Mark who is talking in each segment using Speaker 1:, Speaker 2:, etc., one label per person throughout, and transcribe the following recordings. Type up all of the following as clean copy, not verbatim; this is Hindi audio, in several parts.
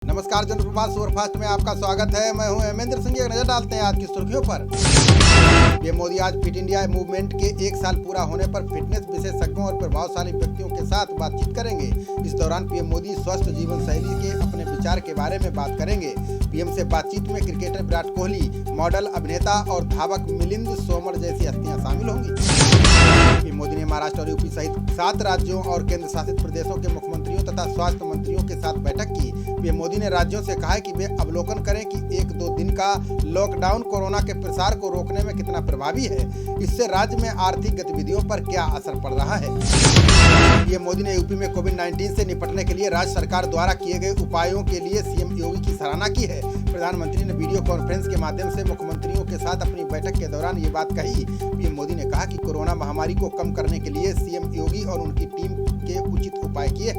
Speaker 1: नमस्कार, जनप्रवास सुपरफास्ट में आपका स्वागत है। मैं हूं हेमेंद्र सिंह। एक नजर डालते हैं आज की सुर्खियों पर। पीएम मोदी आज फिट इंडिया मूवमेंट के 1 साल पूरा होने पर फिटनेस विशेषज्ञों और प्रभावशाली व्यक्तियों के साथ बातचीत करेंगे। इस दौरान पीएम मोदी स्वस्थ जीवन शैली के अपने विचार के बारे में बात करेंगे। पीएम से बातचीत में क्रिकेटर विराट कोहली, मॉडल, अभिनेता और धावक मिलिंद सोमर जैसी हस्तियां शामिल होंगी। पीएम मोदी ने महाराष्ट्र और यूपी सहित 7 राज्यों और केंद्र शासित प्रदेशों के मुख्यमंत्रियों तथा स्वास्थ्य मंत्रियों के साथ बैठक की। पीएम मोदी ने राज्यों से कहा है कि वे अवलोकन करें कि 1-2 दिन का लॉकडाउन कोरोना के प्रसार को रोकने में कितना प्रभावी है। इससे राज्य में आर्थिक गतिविधियों पर क्या असर पड़ रहा है। पीएम मोदी ने यूपी में कोविड-19 से निपटने के लिए राज्य सरकार द्वारा किए गए उपायों के लिए सीएम योगी की सराहना की है। प्रधानमंत्री ने वीडियो कॉन्फ्रेंस के माध्यम से मुख्यमंत्रियों के साथ अपनी बैठक के दौरान ये बात कही। पीएम मोदी ने कहा कि कोरोना महामारी को कम करने के लिए सीएम योगी और उनकी टीम के उचित उपाय किए।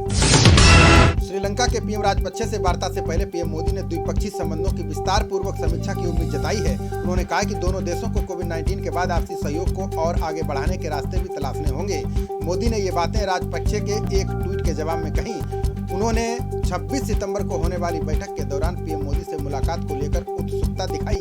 Speaker 1: श्रीलंका के पीएम राजपक्षे से वार्ता से पहले पीएम मोदी ने द्विपक्षीय संबंधों की विस्तार पूर्वक समीक्षा की उम्मीद जताई है। उन्होंने कहा कि दोनों देशों को कोविड-19 के बाद आपसी सहयोग को और आगे बढ़ाने के रास्ते भी तलाशने होंगे। मोदी ने ये बातें राजपक्षे के एक ट्वीट के जवाब में कही। उन्होंने 26 सितंबर को होने वाली बैठक के दौरान पीएम मोदी से मुलाकात को लेकर उत्सुकता दिखाई।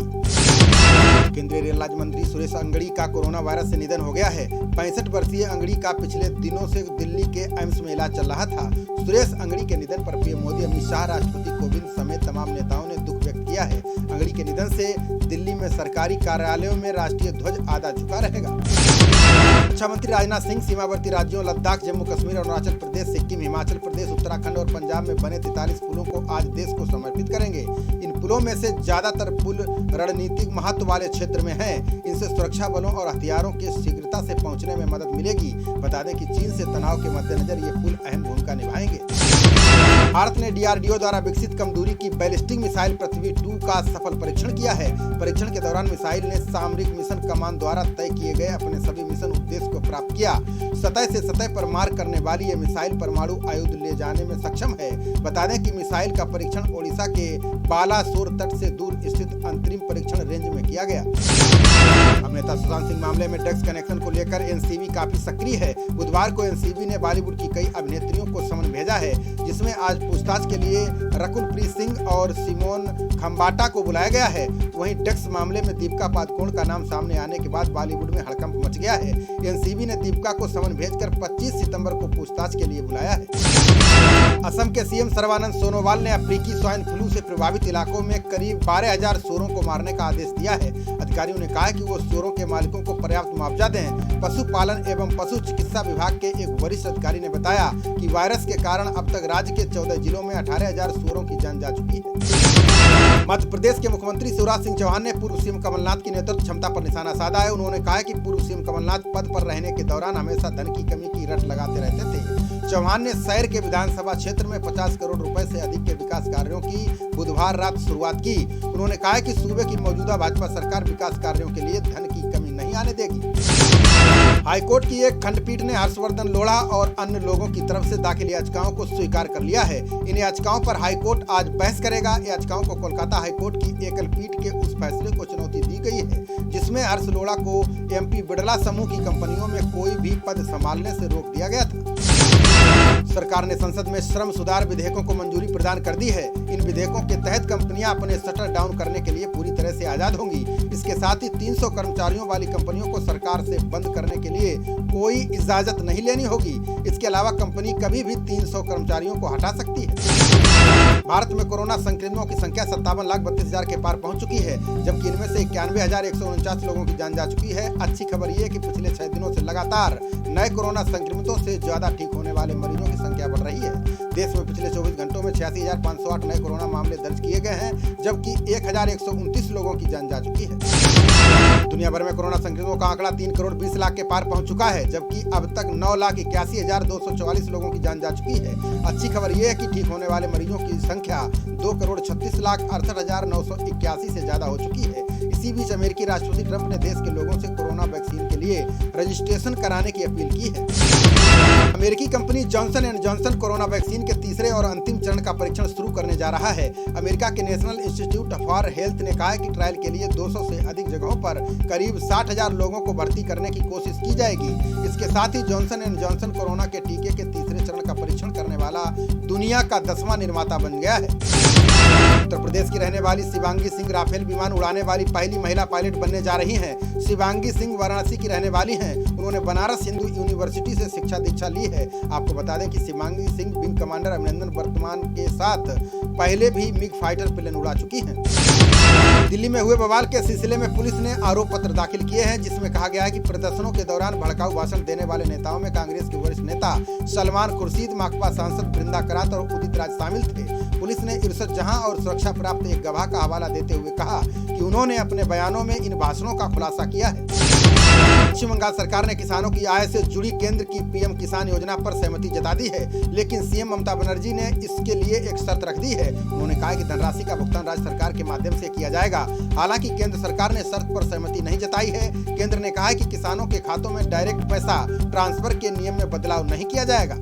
Speaker 1: केंद्रीय रेल राज्य मंत्री सुरेश अंगड़ी का कोरोना वायरस से निधन हो गया है। 65 वर्षीय अंगड़ी का पिछले दिनों से दिल्ली के एम्स में इलाज चल रहा था। सुरेश अंगड़ी के निधन पर पीएम मोदी, अमित शाह, राष्ट्रपति कोविंद समेत तमाम नेताओं ने दुख व्यक्त किया है। अंगड़ी के निधन से दिल्ली में सरकारी कार्यालयों में राष्ट्रीय ध्वज आधा झुका रहेगा। रक्षा मंत्री राजनाथ सिंह सीमावर्ती राज्यों लद्दाख, जम्मू कश्मीर, अरुणाचल प्रदेश, सिक्किम, हिमाचल प्रदेश, उत्तराखंड और पंजाब में बने 43 पुलों को आज देश को समर्पित करेंगे। इन पुलों में से ज्यादातर पुल रणनीतिक महत्व वाले क्षेत्र में हैं। इनसे सुरक्षा बलों और हथियारों के शीघ्रता से पहुंचने में मदद मिलेगी। बता दें कि चीन से तनाव के मद्देनजर ये पुल अहम भूमिका निभाएंगे। भारत ने डीआरडीओ द्वारा विकसित कम दूरी की बैलिस्टिक मिसाइल पृथ्वी 2 का सफल परीक्षण किया है। परीक्षण के दौरान मिसाइल ने सामरिक मिशन कमान द्वारा तय किए गए अपने सभी मिशन उद्देश्य को प्राप्त किया। सतह से सतह पर मार करने वाली ये मिसाइल परमाणु आयुध ले जाने में सक्षम है। बता दें कि मिसाइल का परीक्षण ओडिशा के बालासोर तट से दूर स्थित अंतरिम परीक्षण रेंज में किया गया। अभिनेता सुशांत सिंह मामले में ड्रग्स कनेक्शन को लेकर एनसीबी काफी सक्रिय है। बुधवार को एनसीबी ने बॉलीवुड की कई अभिनेत्रियों को समन भेजा है, जिसमें आज पूछताछ के लिए रकुलप्रीत सिंह और सिमोन खंबाटा को बुलाया गया है। वहीं ड्रग्स मामले में दीपिका पादुकोण का नाम सामने आने के बाद बॉलीवुड में हड़कंप मच गया है। एनसीबी ने दीपिका को समन भेजकर 25 सितंबर को पूछताछ के लिए बुलाया है। असम के सीएम सर्बानंद सोनोवाल ने अफ्रीकी स्वाइन फ्लू से प्रभावित इलाकों में करीब 12,000 सूअरों को मारने का आदेश दिया है। अधिकारियों ने कहा कि वो सूअरों के मालिकों को पर्याप्त मुआवजा दें। पशुपालन एवं पशु चिकित्सा विभाग के एक वरिष्ठ अधिकारी ने बताया कि वायरस के कारण अब तक राज्य के 14 जिलों में 18,000 सूअरों की जान जा चुकी है। मध्य प्रदेश के मुख्यमंत्री शिवराज सिंह चौहान ने पूर्व सीएम कमलनाथ की नेतृत्व क्षमता पर निशाना साधा है। उन्होंने कहा कि पूर्व सीएम कमलनाथ पद पर रहने के दौरान हमेशा धन की कमी की रट लगाते रहते थे। चौहान ने शहर के विधानसभा क्षेत्र में 50 करोड़ रुपए से अधिक के विकास कार्यों की बुधवार रात शुरुआत की। उन्होंने कहा कि सूबे की मौजूदा भाजपा सरकार विकास कार्यों के लिए धन की कमी नहीं आने देगी। हाईकोर्ट की एक खंडपीठ ने हर्षवर्धन लोढ़ा और अन्य लोगों की तरफ से दाखिल याचिकाओं को स्वीकार कर लिया है। इन याचिकाओं पर हाईकोर्ट आज बहस करेगा। याचिकाओं को कोलकाता हाईकोर्ट की एकल पीठ के उस फैसले को चुनौती दी गई है, जिसमें हर्ष लोढ़ा को एमपी बिड़ला समूह की कंपनियों में कोई भी पद संभालने से रोक दिया गया था। सरकार ने संसद में श्रम सुधार विधेयकों को मंजूरी प्रदान कर दी है। इन विधेयकों के तहत कंपनियां अपने शटर डाउन करने के लिए पूरी तरह से आजाद होंगी। इसके साथ ही 300 कर्मचारियों वाली कंपनियों को सरकार से बंद करने के लिए कोई इजाजत नहीं लेनी होगी। इसके अलावा कंपनी कभी भी 300 कर्मचारियों को हटा सकती है। भारत में कोरोना संक्रमितों की संख्या 57,32,000 के पार पहुंच चुकी है, जबकि इनमें से 91,149 लोगों की जान जा चुकी है। अच्छी खबर ये है कि पिछले 6 दिनों से लगातार नए कोरोना संक्रमितों से ज्यादा ठीक होने वाले मरीजों की संख्या बढ़ रही है। देश में पिछले 24 घंटों में 86,508 नए कोरोना मामले दर्ज किए गए हैं, जबकि 1,129 लोगों की जान जा चुकी है। दुनिया भर में कोरोना संक्रमितों का आंकड़ा 3 करोड़ 20 लाख के पार पहुंच चुका है, जबकि अब तक 9,81,244 लोगों की जान जा चुकी है। अच्छी खबर यह है कि ठीक होने वाले मरीजों की संख्या 2,36,68,981 से ज्यादा हो चुकी है। इसी बीच अमेरिकी राष्ट्रपति ट्रंप ने देश के लोगों से कोरोना वैक्सीन के लिए रजिस्ट्रेशन कराने की अपील की है। अमेरिकी company Johnson and Johnson corona vaccine के तीसरे और अंतिम चरण का परीक्षण शुरू करने जा रहा है। अमेरिका के नेशनल इंस्टीट्यूट फॉर हेल्थ ने कहा है कि ट्रायल के लिए 200 से अधिक जगहों पर करीब 60,000 लोगों को भर्ती करने की कोशिश की जाएगी। इसके साथ ही जॉनसन एंड जॉनसन कोरोना के टीके के तीसरे चरण का परीक्षण करने वाला दुनिया का 10वां निर्माता बन गया है। उत्तर प्रदेश की रहने वाली शिवांगी सिंह राफेल विमान उड़ाने वाली पहली महिला पायलट बनने जा रही हैं। शिवांगी सिंह वाराणसी की रहने वाली हैं। उन्होंने बनारस हिंदू यूनिवर्सिटी से शिक्षा दीक्षा ली है। आपको बता दें कि शिवांगी सिंह विंग कमांडर अभिनंदन वर्तमान के साथ पहले भी मिग फाइटर प्लेन उड़ा चुकी हैं। दिल्ली में हुए बवाल के सिलसिले में पुलिस ने आरोप पत्र दाखिल किए हैं, जिसमें कहा गया है कि प्रदर्शनों के दौरान भड़काऊ भाषण देने वाले नेताओं में कांग्रेस के वरिष्ठ नेता सलमान खुर्शीद, माकपा सांसद वृंदा करात और उदित राज शामिल थे। पुलिस ने इरशद जहां और सुरक्षा प्राप्त एक गवाह का हवाला देते हुए कहा कि उन्होंने अपने बयानों में इन भाषणों का खुलासा किया है। पश्चिम बंगाल सरकार ने किसानों की आय से जुड़ी केंद्र की पीएम किसान योजना पर सहमति जता दी है, लेकिन सीएम ममता बनर्जी ने इसके लिए एक शर्त रख दी है। उन्होंने कहा कि धनराशि का भुगतान राज्य सरकार के माध्यम से किया जाएगा। हालांकि केंद्र सरकार ने शर्त पर सहमति नहीं जताई है। केंद्र ने कहा है कि किसानों के खातों में डायरेक्ट पैसा ट्रांसफर के नियम में बदलाव नहीं किया जाएगा।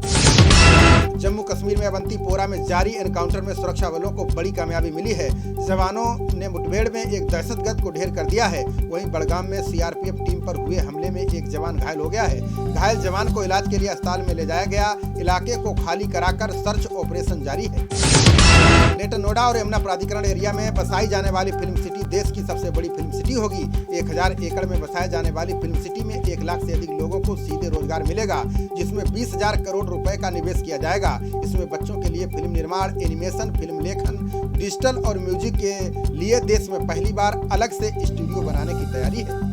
Speaker 1: जम्मू कश्मीर में अवंतीपोरा में जारी एनकाउंटर में सुरक्षा बलों को बड़ी कामयाबी मिली है। जवानों ने मुठभेड़ में एक दहशतगर्द को ढेर कर दिया है। वहीं बड़गाम में सीआरपीएफ टीम पर हुए हमले में एक जवान घायल हो गया है। घायल जवान को इलाज के लिए अस्पताल में ले जाया गया। इलाके को खाली कराकर सर्च ऑपरेशन जारी है। ग्रेटर नोएडा और यमुना प्राधिकरण एरिया में बसाई जाने वाली फिल्म सिटी देश की सबसे बड़ी फिल्म सिटी होगी। 1000 एकड़ में बसाए जाने वाली फिल्म सिटी में 1 लाख से अधिक लोगों को सीधे रोजगार मिलेगा, जिसमें 20,000 करोड़ रुपए का निवेश किया जाएगा। इसमें बच्चों के लिए फिल्म निर्माण, एनिमेशन, फिल्म लेखन, डिजिटल और म्यूजिक के लिए देश में पहली बार अलग से स्टूडियो बनाने की तैयारी है।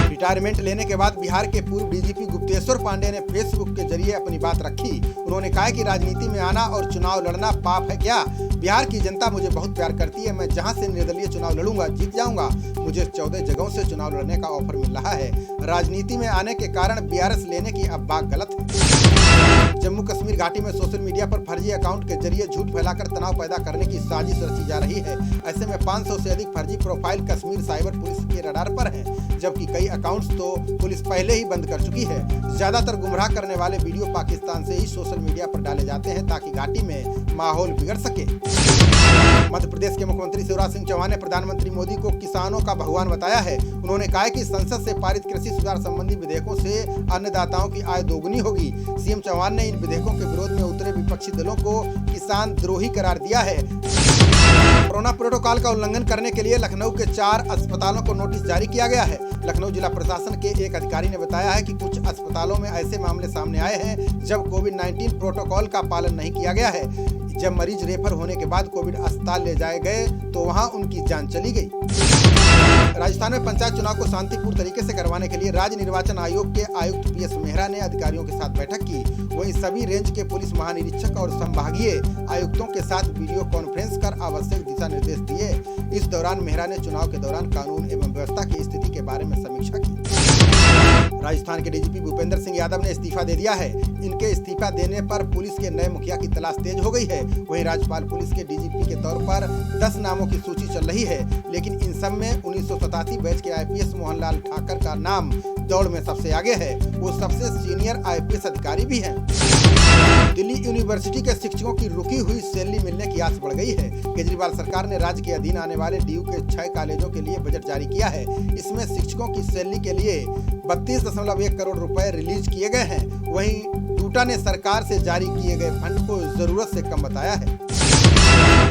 Speaker 1: रिटायरमेंट लेने के बाद बिहार के पूर्व डीजीपी गुप्तेश्वर पांडे ने फेसबुक के जरिए अपनी बात रखी। उन्होंने कहा कि राजनीति में आना और चुनाव लड़ना पाप है क्या? बिहार की जनता मुझे बहुत प्यार करती है। मैं जहां से निर्दलीय चुनाव लड़ूंगा, जीत जाऊंगा। मुझे 14 जगहों से चुनाव लड़ने का ऑफर मिल रहा है। राजनीति में आने के कारण बीआरएस लेने की अब बात गलत है। जम्मू कश्मीर घाटी में सोशल मीडिया पर फर्जी अकाउंट के जरिए झूठ फैलाकर तनाव पैदा करने की साजिश रची जा रही है। ऐसे में 500 से अधिक फर्जी प्रोफाइल कश्मीर साइबर पुलिस के रडार पर हैं, जबकि कई अकाउंट्स तो पुलिस पहले ही बंद कर चुकी है। ज्यादातर गुमराह करने वाले वीडियो पाकिस्तान से ही सोशल मीडिया पर डाले जाते हैं ताकि घाटी में माहौल बिगड़ सके। मध्य प्रदेश के मुख्यमंत्री शिवराज सिंह चौहान ने प्रधानमंत्री मोदी को किसानों का भगवान बताया है। उन्होंने कहा कि संसद से पारित कृषि सुधार संबंधी विधेयकों से अन्नदाताओं की आय दोगुनी होगी। सीएम चौहान ने इन विधेयकों के विरोध में उतरे विपक्षी दलों को किसान द्रोही करार दिया है। कोरोना प्रोटोकॉल का उल्लंघन करने के लिए लखनऊ के 4 अस्पतालों को नोटिस जारी किया गया है। लखनऊ जिला प्रशासन के एक अधिकारी ने बताया है कि कुछ अस्पतालों में ऐसे मामले सामने आए हैं जब कोविड-19 प्रोटोकॉल का पालन नहीं किया गया है। जब मरीज रेफर होने के बाद कोविड अस्पताल ले जाए गए तो वहां उनकी जान चली गई। राजस्थान में पंचायत चुनाव को शांतिपूर्ण तरीके से करवाने के लिए राज्य निर्वाचन आयोग के आयुक्त पीएस मेहरा ने अधिकारियों के साथ बैठक की। वहीं सभी रेंज के पुलिस महानिरीक्षक और संभागीय आयुक्तों के साथ वीडियो कॉन्फ्रेंस कर आवश्यक दिशा निर्देश दिए। इस दौरान मेहरा ने चुनाव के दौरान कानून एवं व्यवस्था की स्थिति के बारे में समीक्षा की। राजस्थान के डीजीपी भूपेंद्र सिंह यादव ने इस्तीफा दे दिया है। इनके इस्तीफा देने पर पुलिस के नए मुखिया की तलाश तेज हो गई है। वहीं राज्यपाल पुलिस के डीजीपी के तौर पर 10 नामों की सूची चल रही है, लेकिन इन सब में 1987 बैच के आईपीएस मोहनलाल ठाकर का नाम दौड़ में सबसे आगे है। वो सबसे सीनियर आईपीएस अधिकारी भी हैं। दिल्ली यूनिवर्सिटी के शिक्षकों की रुकी हुई सैलरी मिलने की आस बढ़ गई है। केजरीवाल सरकार ने राज्य के अधीन आने वाले डीयू के 6 कॉलेजों के लिए बजट जारी किया है। इसमें शिक्षकों की सैलरी के लिए 32.1 करोड़ रुपए रिलीज किए गए हैं। वहीं टूटा ने सरकार से जारी किए गए फंड को जरूरत से कम बताया है।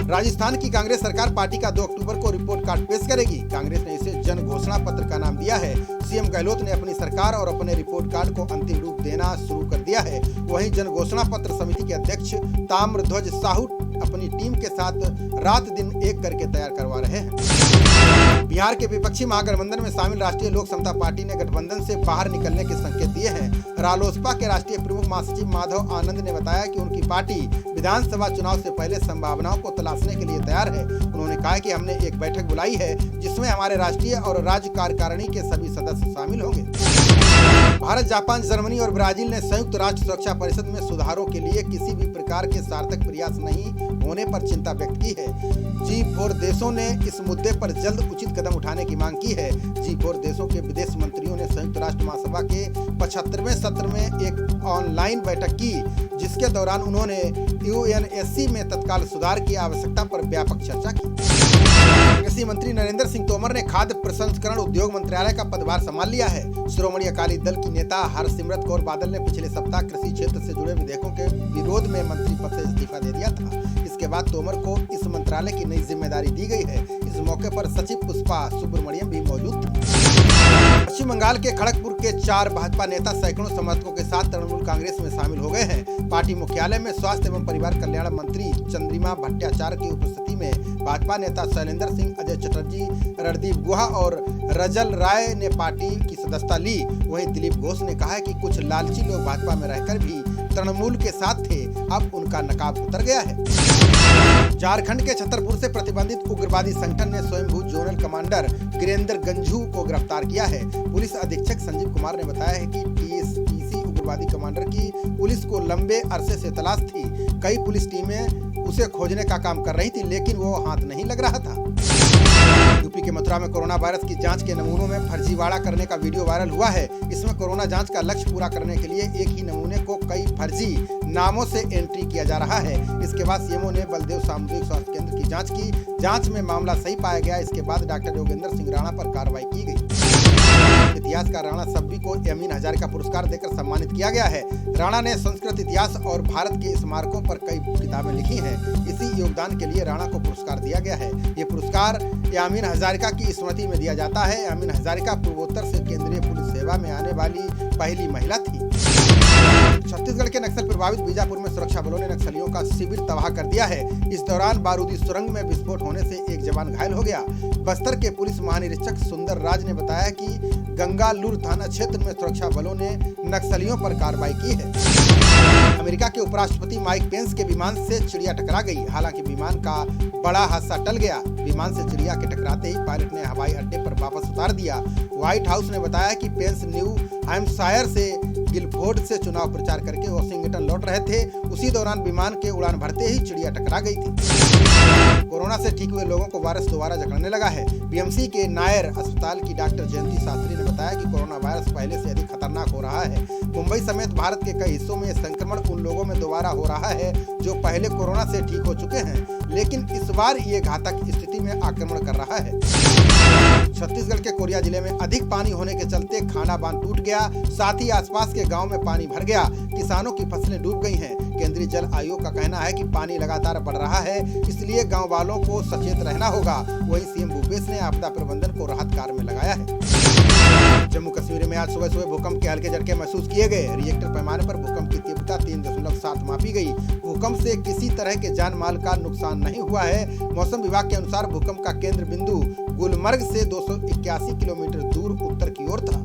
Speaker 1: राजस्थान की कांग्रेस सरकार पार्टी का 2 अक्टूबर को रिपोर्ट कार्ड पेश करेगी। कांग्रेस ने इसे जन घोषणा पत्र का नाम दिया है। सीएम गहलोत ने अपनी सरकार और अपने रिपोर्ट कार्ड को अंतिम रूप देना शुरू कर दिया है। वहीं जन घोषणा पत्र समिति के अध्यक्ष ताम्रध्वज साहू अपनी टीम के साथ रात दिन एक करके तैयार करवा रहे हैं। बिहार के विपक्षी महागठबंधन में शामिल राष्ट्रीय लोक समता पार्टी ने गठबंधन से बाहर निकलने के संकेत दिए हैं। रालोसपा के राष्ट्रीय प्रमुख महासचिव माधव आनंद ने बताया कि उनकी पार्टी विधानसभा चुनाव से पहले संभावनाओं को तलाशने के लिए तैयार है। उन्होंने कहा कि हमने एक बैठक बुलाई है जिसमें हमारे राष्ट्रीय और राज्य कार्यकारिणी के सभी सदस्य शामिल होंगे। भारत, जापान, जर्मनी और ब्राजील ने संयुक्त राष्ट्र सुरक्षा परिषद में सुधारों के लिए किसी भी प्रकार के सार्थक प्रयास नहीं होने पर चिंता व्यक्त की है। G4 देशों ने इस मुद्दे पर जल्द उचित कदम उठाने की मांग की है। G4 देशों के विदेश मंत्रियों ने संयुक्त राष्ट्र महासभा के 75वें सत्र में एक ऑनलाइन बैठक की, जिसके दौरान उन्होंने UNSC में तत्काल सुधार की आवश्यकता पर व्यापक चर्चा की। कृषि मंत्री नरेंद्र सिंह तोमर ने खाद्य प्रसंस्करण उद्योग मंत्रालय का पदभार संभाल लिया है। श्रोमणी अकाली दल की नेता हरसिमरत कौर बादल ने पिछले सप्ताह कृषि क्षेत्र से जुड़े विधेयकों के विरोध में मंत्री पद से इस्तीफा दे दिया था। इस इसके बाद तोमर को इस मंत्रालय की नई जिम्मेदारी दी गई है। इस मौके पर सचिव पुष्पा सुब्रमण्यम भी मौजूद थी। पश्चिम बंगाल के खड़गपुर के 4 भाजपा नेता सैकड़ों समर्थकों के साथ तृणमूल कांग्रेस में शामिल हो गए हैं। पार्टी मुख्यालय में स्वास्थ्य एवं परिवार कल्याण मंत्री चंद्रिमा भट्टाचार्य की उपस्थिति में भाजपा नेता शैलेंद्र सिंह, अजय चटर्जी, रणदीप गुहा और रजल राय ने पार्टी की सदस्यता ली। वहीं दिलीप घोष ने कहा है कि कुछ लालची लोग भाजपा में रहकर भी तृणमूल के साथ थे, अब उनका नकाब उतर गया है। झारखंड के छतरपुर से प्रतिबंधित उग्रवादी संगठन ने स्वयंभू जोनल कमांडर गिरेंद्र गंझू को गिरफ्तार किया है। पुलिस अधीक्षक संजीव कुमार ने बताया है कि टीएसपीसी उग्रवादी कमांडर की पुलिस को लंबे अरसे से तलाश थी। कई पुलिस टीमें उसे खोजने का काम कर रही थी, लेकिन वो हाथ नहीं लग रहा था। यूपी के मथुरा में कोरोना वायरस की जांच के नमूनों में फर्जीवाड़ा करने का वीडियो वायरल हुआ है। इसमें कोरोना जांच का लक्ष्य पूरा करने के लिए एक ही नमूने को कई फर्जी नामों से एंट्री किया जा रहा है। इसके बाद सीएमओ ने बलदेव सामुदायिक स्वास्थ्य केंद्र की जांच की। जांच में मामला सही पाया गया। इसके बाद डॉक्टर योगेंद्र सिंह राणा पर कार्रवाई की गई। इतिहासकार राणा सब्बी को अमीन हजारिका पुरस्कार देकर सम्मानित किया गया है। राणा ने संस्कृत इतिहास और भारत के स्मारकों पर कई किताबें लिखी हैं। इसी योगदान के लिए राणा को पुरस्कार दिया गया है। ये पुरस्कार अमीन हजारिका की स्मृति में दिया जाता है। अमीन हजारिका पूर्वोत्तर से केंद्रीय पुलिस सेवा में आने वाली पहली महिला थी। छत्तीसगढ़ के नक्सल प्रभावित बीजापुर में सुरक्षा बलों ने नक्सलियों का शिविर तबाह कर दिया है। इस दौरान बारूदी सुरंग में विस्फोट होने से एक जवान घायल हो गया। बस्तर के पुलिस महानिरीक्षक सुंदर राज ने बताया कि गंगालूर थाना क्षेत्र में सुरक्षा बलों ने नक्सलियों पर कार्रवाई की है। अमेरिका के उपराष्ट्रपति माइक पेंस के विमान से चिड़िया टकरा गई। हालांकि विमान का बड़ा हादसा टल गया। विमान से चिड़िया के टकराते ही पायलट ने हवाई अड्डे पर वापस उतार दिया। व्हाइट हाउस ने बताया कि पेंस न्यू हैम्पशायर से गिलफोर्ड से चुनाव प्रचार करके वाशिंगटन लौट रहे थे। उसी दौरान विमान के उड़ान भरते ही चिड़िया टकरा गई थी। कोरोना से ठीक हुए लोगों को वायरस दोबारा जकड़ने लगा है। बीएमसी के नायर अस्पताल की डॉक्टर जयंती शास्त्री ने बताया कि कोरोना वायरस पहले से अधिक खतरनाक हो रहा है। मुंबई समेत भारत के कई हिस्सों में संक्रमण उन लोगों में दोबारा हो रहा है जो पहले कोरोना से ठीक हो चुके हैं, लेकिन इस बार ये घातक स्थिति में आक्रमण कर रहा है। छत्तीसगढ़ के कोरिया जिले में अधिक पानी होने के चलते खाना बांध टूट गया। साथ ही आसपास के गांव में पानी भर गया। किसानों की फसलें डूब गई हैं। केंद्रीय जल आयोग का कहना है कि पानी लगातार बढ़ रहा है, इसलिए गांव वालों को सचेत रहना होगा। वहीं सीएम भूपेश ने आपदा प्रबंधन को राहत कार्य में लगाया है। जम्मू कश्मीर में आज सुबह भूकंप के हल्के झटके महसूस किए गए। रिएक्टर पैमाने पर भूकंप की तीव्रता 3.7 मापी गई। भूकंप से किसी तरह के जान माल का नुकसान नहीं हुआ है। मौसम विभाग के अनुसार भूकंप का केंद्र बिंदु गुलमर्ग से 281 किलोमीटर दूर उत्तर की ओर था।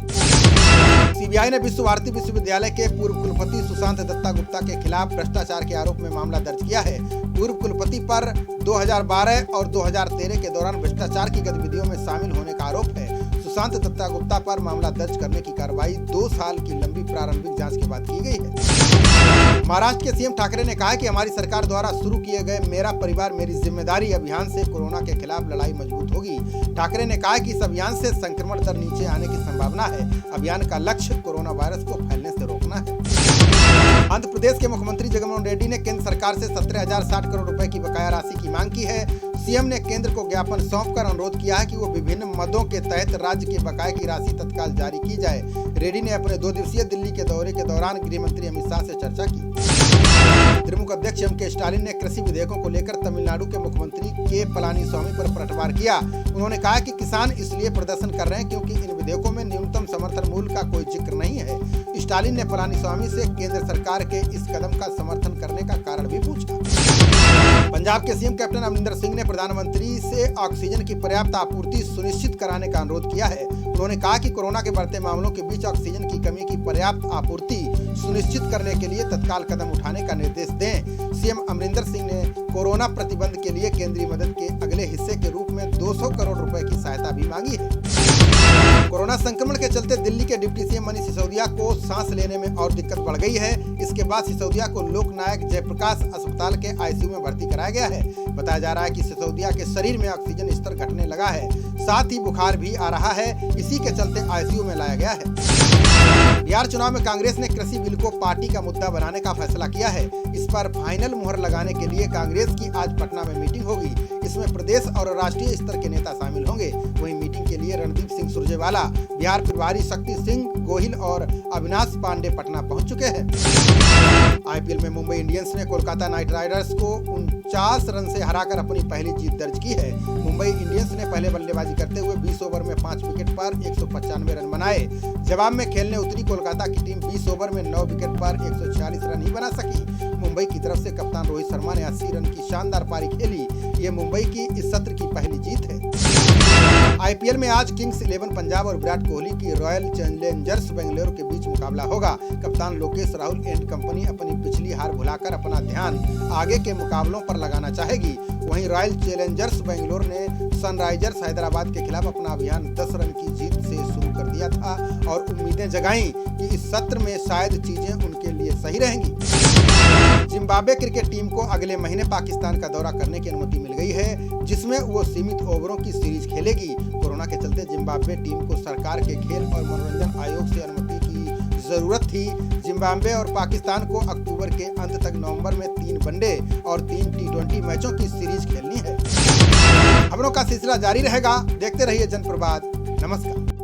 Speaker 1: सीबीआई ने विश्व भारती विश्वविद्यालय के पूर्व कुलपति सुशांत दत्ता गुप्ता के खिलाफ भ्रष्टाचार के आरोप में मामला दर्ज किया है। पूर्व कुलपति पर 2012 और 2013 के दौरान भ्रष्टाचार की गतिविधियों में शामिल होने का आरोप है। सुशांत दत्ता गुप्ता पर मामला दर्ज करने की कार्रवाई 2 साल की लंबी प्रारंभिक जांच के बाद की गई है। महाराष्ट्र के सीएम ठाकरे ने कहा कि हमारी सरकार द्वारा शुरू किए गए मेरा परिवार मेरी जिम्मेदारी अभियान से कोरोना के खिलाफ लड़ाई मजबूत होगी। ठाकरे ने कहा कि इस अभियान से संक्रमण दर नीचे आने की संभावना है। अभियान का लक्ष्य कोरोना वायरस को फैलने से रोकना है। आंध्र प्रदेश के मुख्यमंत्री जगनमोहन रेड्डी ने केंद्र सरकार से 17,060 करोड़ रुपए की बकाया राशि की मांग की है। सीएम ने केंद्र को ज्ञापन सौंपकर अनुरोध किया है कि वो विभिन्न मदों के तहत राज्य के बकाये की राशि तत्काल जारी की जाए। रेड्डी ने अपने 2 दिवसीय दिल्ली के दौरे के दौरान गृह मंत्री अमित शाह से चर्चा की। द्रमुक अध्यक्ष एम के स्टालिन ने कृषि विधेयकों को लेकर तमिलनाडु के मुख्यमंत्री के पलानीस्वामी पर पलटवार किया। उन्होंने कहा कि किसान इसलिए प्रदर्शन कर रहे हैं क्योंकि इन विधेयकों में न्यूनतम समर्थन मूल्य का कोई जिक्र नहीं है। स्टालिन ने पलानीस्वामी से केंद्र सरकार के इस कदम का समर्थन करने का कारण भी पूछा। पंजाब के सीएम कैप्टन अमरिंदर सिंह ने प्रधानमंत्री से ऑक्सीजन की पर्याप्त आपूर्ति सुनिश्चित कराने का अनुरोध किया है। उन्होंने कहा कि कोरोना के बढ़ते मामलों के बीच ऑक्सीजन की कमी की पर्याप्त आपूर्ति सुनिश्चित करने के लिए तत्काल कदम उठाने का निर्देश दें। सीएम अमरिंदर सिंह ने कोरोना प्रतिबंध के लिए केंद्रीय मदद के अगले हिस्से के रूप में 200 करोड़ रुपए की सहायता भी मांगी है। कोरोना संक्रमण के चलते दिल्ली के डिप्टी सीएम मनीष सिसोदिया को सांस लेने में और दिक्कत बढ़ गई है। इसके बाद सिसोदिया को लोकनायक जयप्रकाश अस्पताल के आईसीयू में भर्ती कराया गया है। बताया जा रहा है कि सिसोदिया के शरीर में ऑक्सीजन स्तर घटने लगा है, साथ ही बुखार भी आ रहा है। इसी के चलते आईसीयू में लाया गया है। बिहार चुनाव में कांग्रेस ने कृषि बिल को पार्टी का मुद्दा बनाने का फैसला किया है। इस पर फाइनल मुहर लगाने के लिए कांग्रेस की आज पटना में मीटिंग होगी। इसमें प्रदेश और राष्ट्रीय स्तर के नेता शामिल होंगे। वहीं मीटिंग के लिए रणदीप सिंह सुरजेवाला, बिहार प्रभारी शक्ति सिंह गोहिल और अविनाश पांडे पटना पहुंच चुके हैं। आईपीएल में मुंबई इंडियंस ने कोलकाता नाइट राइडर्स को 49 रन से हराकर अपनी पहली जीत दर्ज की है। मुंबई इंडियंस ने पहले बल्लेबाजी करते हुए 20 ओवर में 5 विकेट पर 195 रन बनाए। जवाब में खेलने उतरी कोलकाता की टीम 20 ओवर में 9 विकेट पर 146 रन ही बना सकी। मुंबई की तरफ से कप्तान रोहित शर्मा ने 80 रन की शानदार पारी खेली। ये मुंबई की इस सत्र की पहली जीत है। आईपीएल में आज किंग्स 11 पंजाब और विराट कोहली की रॉयल चैलेंजर्स बेंगलुरु के बीच मुकाबला होगा। कप्तान लोकेश राहुल एंड कंपनी अपनी पिछली हार भुलाकर अपना ध्यान आगे के मुकाबलों पर लगाना चाहेगी। वहीं रॉयल चैलेंजर्स बेंगलुरु ने सनराइजर्स हैदराबाद के खिलाफ अपना अभियान 10 रन की जीत से शुरू कर दिया था और उम्मीदें जगाई कि इस सत्र में शायद चीजें उनके लिए सही रहेंगी। जिम्बाब्वे क्रिकेट टीम को अगले महीने पाकिस्तान का दौरा करने की अनुमति मिल गई है, जिसमें वो सीमित ओवरों की सीरीज खेलेगी। कोरोना के चलते जिम्बाब्वे टीम को सरकार के खेल और मनोरंजन आयोग से अनुमति की जरूरत थी। जिम्बाब्वे और पाकिस्तान को अक्टूबर के अंत तक नवंबर में 3 वनडे और 3 T20 मैचों की सीरीज खेलनी है। खबरों का सिलसिला जारी रहेगा। देखते रहिए जनप्रभात। नमस्कार।